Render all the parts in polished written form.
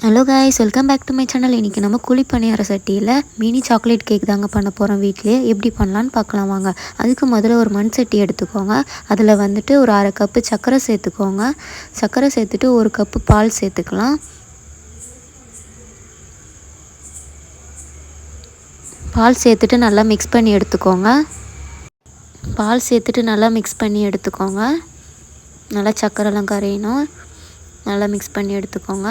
Hello guys, welcome back to my channel. இன்றைக்கி நம்ம குழி பணியார சட்டியில் மினி சாக்லேட் கேக் தாங்க பண்ண போகிறோம். வீட்லேயே எப்படி பண்ணலான்னு பார்க்கலாம் வாங்க. அதுக்கு முதல்ல ஒரு மண் சட்டி எடுத்துக்கோங்க. அதில் வந்துட்டு ஒரு அரை கப்பு சர்க்கரை சேர்த்துக்கோங்க. சர்க்கரை சேர்த்துட்டு ஒரு கப்பு பால் சேர்த்துக்கலாம். பால் சேர்த்துட்டு நல்லா மிக்ஸ் பண்ணி எடுத்துக்கோங்க. நல்லா சர்க்கரைலாம் கரையணும். நல்லா மிக்ஸ் பண்ணி எடுத்துக்கோங்க.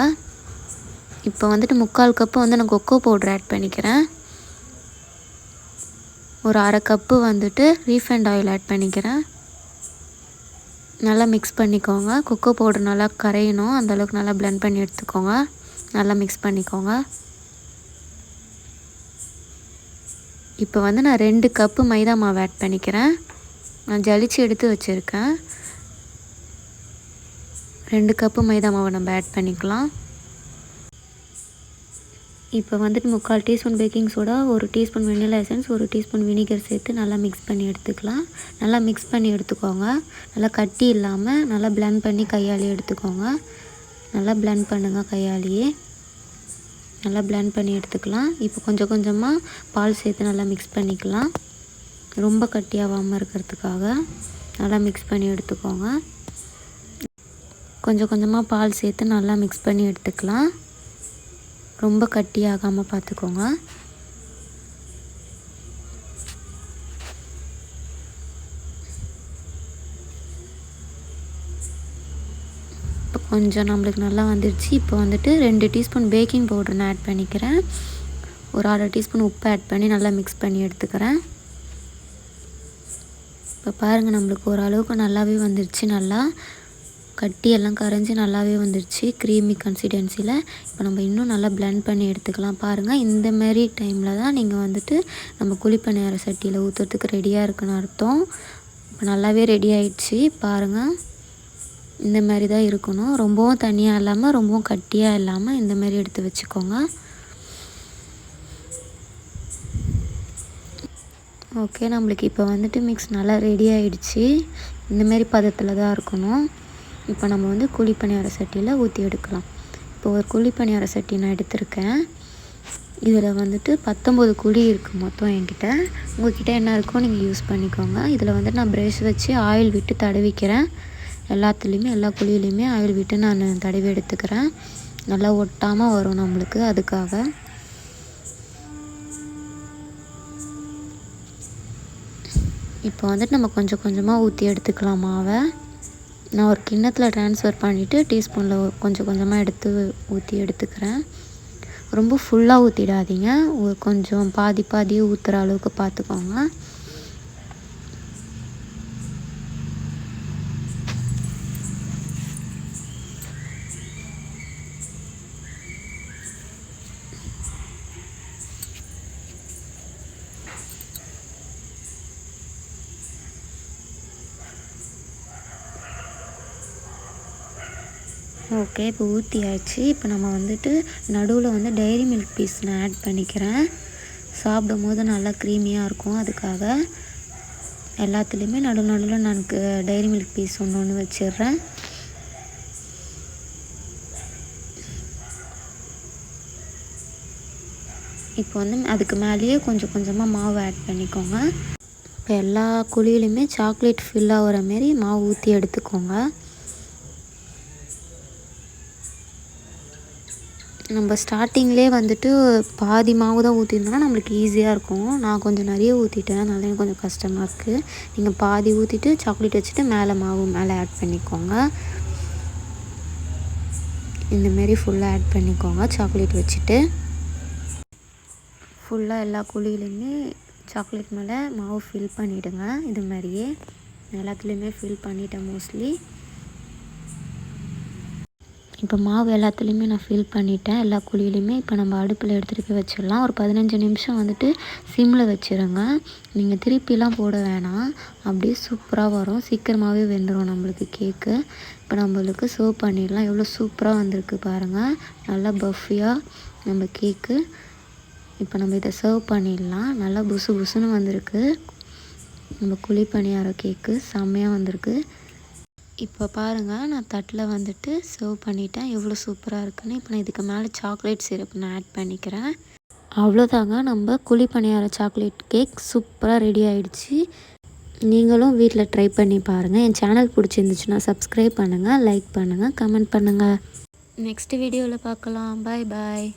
இப்போ வந்துட்டு 3/4 கப்பு நான் கொக்கோ பவுடர் ஆட் பண்ணிக்கிறேன். ஒரு அரை கப்பு வந்துட்டு ரீஃபைண்ட் ஆயில் ஆட் பண்ணிக்கிறேன். நல்லா மிக்ஸ் பண்ணிக்கோங்க. கொக்கோ பவுடர் நல்லா கரையணும், அந்தளவுக்கு நல்லா பிளெண்ட் பண்ணி எடுத்துக்கோங்க. நல்லா மிக்ஸ் பண்ணிக்கோங்க. இப்போ நான் 2 கப்பு மைதா மாவு ஆட் பண்ணிக்கிறேன். நான் ஜலிச்சு எடுத்து வச்சுருக்கேன். 2 கப்பு மைதா மாவை நம்ம ஆட் பண்ணிக்கலாம். இப்போ 3/4 teaspoon baking soda, 1 teaspoon vanilla essence, 1 teaspoon vinegar சேர்த்து நல்லா மிக்ஸ் பண்ணி எடுத்துக்கலாம். நல்லா மிக்ஸ் பண்ணி எடுத்துக்கோங்க. நல்லா கட்டி இல்லாமல் நல்லா பிளெண்ட் பண்ணி கையாலேயே எடுத்துக்கோங்க. நல்லா பிளெண்ட் பண்ணுங்கள் கையாலேயே. நல்லா பிளெண்ட் பண்ணி எடுத்துக்கலாம். இப்போ கொஞ்சம் கொஞ்சமாக பால் சேர்த்து நல்லா மிக்ஸ் பண்ணிக்கலாம். ரொம்ப கட்டியாகாமல் இருக்கிறதுக்காக நல்லா மிக்ஸ் பண்ணி எடுத்துக்கோங்க. கொஞ்சம் கொஞ்சமாக பால் சேர்த்து நல்லா மிக்ஸ் பண்ணி எடுத்துக்கலாம். ரொம்ப கட்டியாகாமல் பார்த்துக்கோங்க. இப்போ கொஞ்சம் நம்மளுக்கு நல்லா வந்துடுச்சு. இப்போ 2 டீஸ்பூன் பேக்கிங் பவுடர் நான் ஆட் பண்ணிக்கிறேன். ஒரு 1/2 டீஸ்பூன் உப்பு ஆட் பண்ணி நல்லா மிக்ஸ் பண்ணி எடுத்துக்கிறேன். இப்போ பாருங்கள், நம்மளுக்கு ஓரளவுக்கு நல்லாவே வந்துடுச்சு. நல்லா கட்டியெல்லாம் கரைஞ்சி நல்லாவே வந்துடுச்சு க்ரீமி கன்சிஸ்டன்சியில். இப்போ நம்ம இன்னும் நல்லா பிளெண்ட் பண்ணி எடுத்துக்கலாம். பாருங்கள், இந்த மாதிரி டைமில் தான் நீங்கள் நம்ம குழி பணியார சட்டியில் ஊற்றுறதுக்கு ரெடியாக இருக்குன்னு அர்த்தம். இப்போ நல்லாவே ரெடி ஆகிடுச்சு. பாருங்கள், இந்த மாதிரி தான் இருக்கணும். ரொம்பவும் தண்ணியாக இல்லாமல் ரொம்பவும் கட்டியாக இல்லாமல் இந்த மாதிரி எடுத்து வச்சுக்கோங்க. ஓகே, நம்மளுக்கு இப்போ மிக்ஸ் நல்லா ரெடி ஆகிடுச்சு. இந்தமாரி பதத்தில் தான் இருக்கணும். இப்போ நம்ம குழி பணியார சட்டியில் ஊற்றி எடுக்கலாம். இப்போ ஒரு குழி பணியார சட்டி நான் எடுத்திருக்கேன். இதில் 19 குழி இருக்குது மொத்தம் என்கிட்ட. உங்கள்கிட்ட என்ன இருக்கோ நீங்கள் யூஸ் பண்ணிக்கோங்க. இதில் நான் ப்ரஷ் வச்சு ஆயில் விட்டு தடவிக்கிறேன். எல்லாத்துலேயுமே எல்லா குழியிலையுமே ஆயில் விட்டு நான் தடவி எடுத்துக்கிறேன். நல்லா ஒட்டாமல் வரும் நம்மளுக்கு, அதுக்காக. இப்போ நம்ம கொஞ்சம் கொஞ்சமாக ஊற்றி எடுத்துக்கலாம் மாவை. நான் ஒரு கிண்ணத்தில் ட்ரான்ஸ்ஃபர் பண்ணிவிட்டு டீஸ்பூனில் கொஞ்சம் கொஞ்சமாக எடுத்து ஊற்றி எடுத்துக்கிறேன். ரொம்ப ஃபுல்லாக ஊற்றிடாதீங்க. ஒரு கொஞ்சம் பாதி பாதியாக ஊற்றுற அளவுக்கு பார்த்துக்கோங்க. ஓகே, இப்போ ஊற்றியாச்சு. இப்போ நம்ம நடுவில் டைரி மில்க் பீஸ் நான் ஆட் பண்ணிக்கிறேன். சாப்பிடும் போது நல்லா க்ரீமியாக இருக்கும், அதுக்காக எல்லாத்துலேயுமே நடுவில் நான் டைரி மில்க் பீஸ் ஒன்று வச்சிடுறேன். இப்போ அதுக்கு மேலேயே கொஞ்சம் கொஞ்சமாக மாவு ஆட் பண்ணிக்கோங்க. இப்போ எல்லா குழியிலையுமே சாக்லேட் ஃபில் ஆகிற மாரி மாவு ஊற்றி எடுத்துக்கோங்க. நம்ம ஸ்டார்டிங்லேயே பாதி மாவு தான் ஊற்றிருந்தோன்னா நம்மளுக்கு ஈஸியாக இருக்கும். நான் கொஞ்சம் நிறைய ஊற்றிட்டேன், அதனால எனக்கு கொஞ்சம் கஷ்டமாக இருக்குது. நீங்கள் பாதி ஊற்றிட்டு சாக்லேட் வச்சுட்டு மாவு மேலே ஆட் பண்ணிக்கோங்க. இந்தமாரி ஃபுல்லாக ஆட் பண்ணிக்கோங்க. சாக்லேட் வச்சுட்டு ஃபுல்லாக எல்லா குழியிலையுமே சாக்லேட் மேலே மாவு ஃபில் பண்ணிவிடுங்க. இது மாதிரியே எல்லாத்துலேயுமே ஃபில் பண்ணிவிட்டேன் மோஸ்ட்லி. இப்போ மாவு எல்லாத்துலேயுமே நான் ஃபில் பண்ணிவிட்டேன், எல்லா குழியிலையுமே. இப்போ நம்ம அடுப்பில் எடுத்துகிட்டு போய் வச்சிடலாம். ஒரு 15 நிமிஷம் சிம்மில் வச்சுருங்க. நீங்கள் திருப்பிலாம் போட வேணாம், அப்படியே சூப்பராக வரும். சீக்கிரமாகவே வெந்துடும் நம்மளுக்கு கேக்கு. இப்போ நம்மளுக்கு சர்வ் பண்ணிடலாம். எவ்வளோ சூப்பராக வந்திருக்கு பாருங்கள், நல்லா பஃபியாக நம்ம கேக்கு. இப்போ நம்ம இதை சர்வ் பண்ணிடலாம். நல்லா புசு புசுன்னு வந்திருக்கு நம்ம குழி பணியார கேக்கு. செம்மையாக வந்திருக்கு. இப்போ பாருங்கள், நான் தட்டில் வந்துட்டு சர்வ் பண்ணிட்டேன். எவ்வளோ சூப்பராக இருக்குன்னு. இப்போ நான் இதுக்கு மேலே சாக்லேட் சிரப் நான் ஆட் பண்ணிக்கிறேன். அவ்வளோதாங்க, நம்ம குழி பணியார சாக்லேட் கேக் சூப்பராக ரெடி ஆகிடுச்சு. நீங்களும் வீட்டில் ட்ரை பண்ணி பாருங்கள். என் சேனல் பிடிச்சிருந்துச்சுன்னா சப்ஸ்கிரைப் பண்ணுங்கள், லைக் பண்ணுங்கள், கமெண்ட் பண்ணுங்கள். நெக்ஸ்ட் வீடியோவில் பார்க்கலாம். பாய் பாய்.